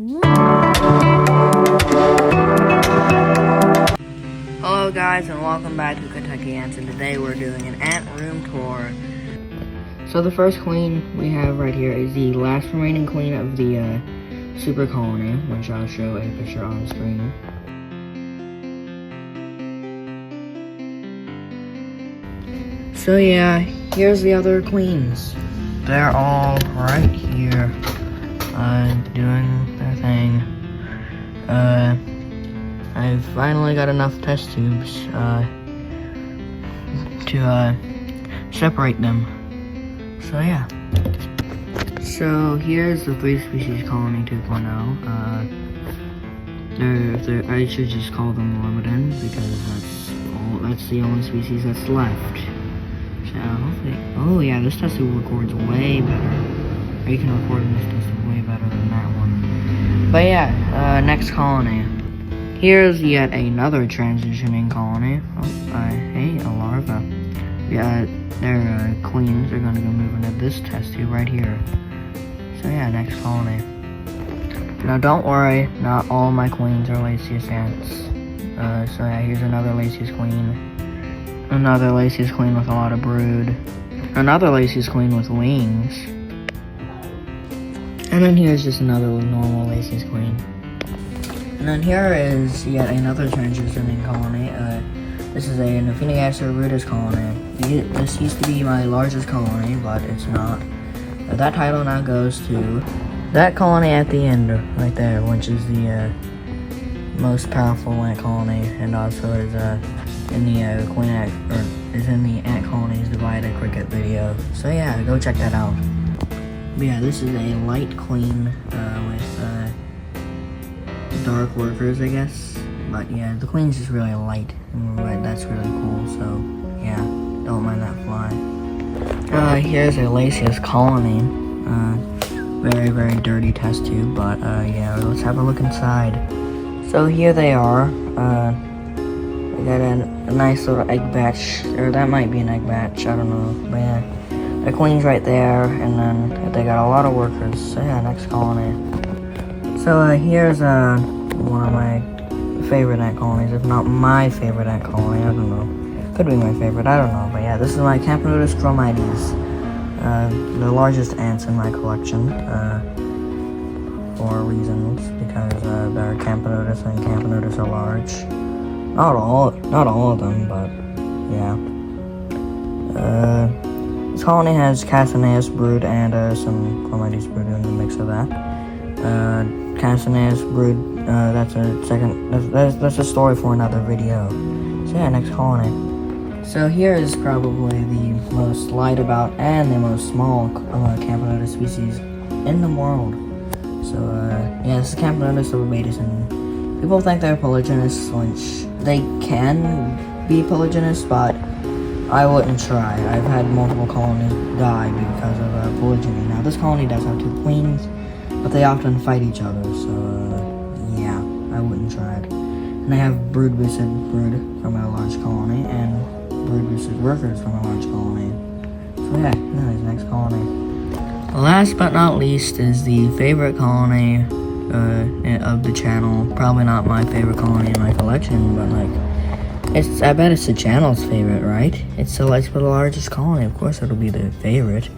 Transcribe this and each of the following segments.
Hello guys and welcome back to Kentucky Ants, and today we're doing an ant room tour. So the first queen we have right here is the last remaining queen of the super colony, which I'll show a picture on screen. So yeah, here's the other queens. They're all right here, doing their thing. I've finally got enough test tubes to separate them. So yeah. So here's the 3 species colony 2.0. I should just call them limited because that's the only species that's left. So hopefully, oh yeah, this test tube records way better. Or you can record in this test tube way better than that one. But yeah, next colony. Here's yet another transitioning colony. Oh, hey, a larva. Yeah, they're queens. They're gonna go move into this test tube right here. So yeah, next colony. Now don't worry, not all my queens are Lasius ants. So yeah, here's another Lasius queen. Another Lasius queen with a lot of brood. Another Lasius queen with wings. And then here's just another normal Lasius queen. And then here is yet another transitioning colony. This is a Nephenogastro rudis colony. This used to be my largest colony, but it's not. That title now goes to that colony at the end, right there, which is the most powerful ant colony, and also is in the queen ant, or is in the ant colonies divided cricket video. So yeah, go check that out. But yeah, this is a light queen with dark workers, I guess. But yeah, the queen's just really light, and that's really cool. So yeah, don't mind that fly. Here's a Lasius colony. Very, very dirty test tube, but yeah, let's have a look inside. So here they are. They got a nice little egg batch, or that might be an egg batch, I don't know. But yeah, the queen's right there, and then they got a lot of workers. So yeah, next colony. So here's one of my favorite ant colonies, if not my favorite ant colony, I don't know. Could be my favorite, I don't know. But yeah, this is my Camponotus chromides. The largest ants in my collection, for reasons, because they're Camponotus and Camponotus are large. Not all of them, but yeah. This colony has Castaneus brood and some Chromides brood in the mix of that. Castaneus brood, that's a story for another video. So yeah, next colony. So here is probably the most lied about and the most small Camponotus species in the world. So yeah, this is Camponotus ovobatus, and people think they're polygynous, which they can be polygynous, but I wouldn't try. I've had multiple colonies die because of polygyny. Now this colony does have 2 queens, but they often fight each other, so yeah, I wouldn't try it. And I have brood-boosted brood from a large colony, and brood-boosted workers from a large colony. So yeah, anyways, next colony. Last but not least is the favorite colony of the channel. Probably not my favorite colony in my collection, but like, I bet it's the channel's favorite, right? It's the largest colony, of course it'll be the favorite.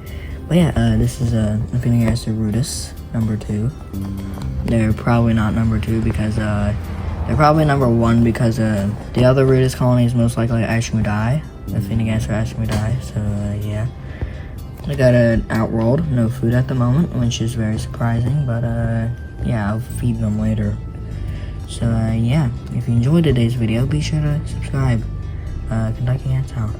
But yeah, this is Nephenogastro rudis, number 2. They're probably not number 2 because they're probably number 1 because the other rudis colony is most likely Ashmudai, Nephenogastro ashmudai. So yeah, I got an outworld, no food at the moment, which is very surprising. But yeah, I'll feed them later. So yeah, if you enjoyed today's video, be sure to subscribe. Kentucky Ants out.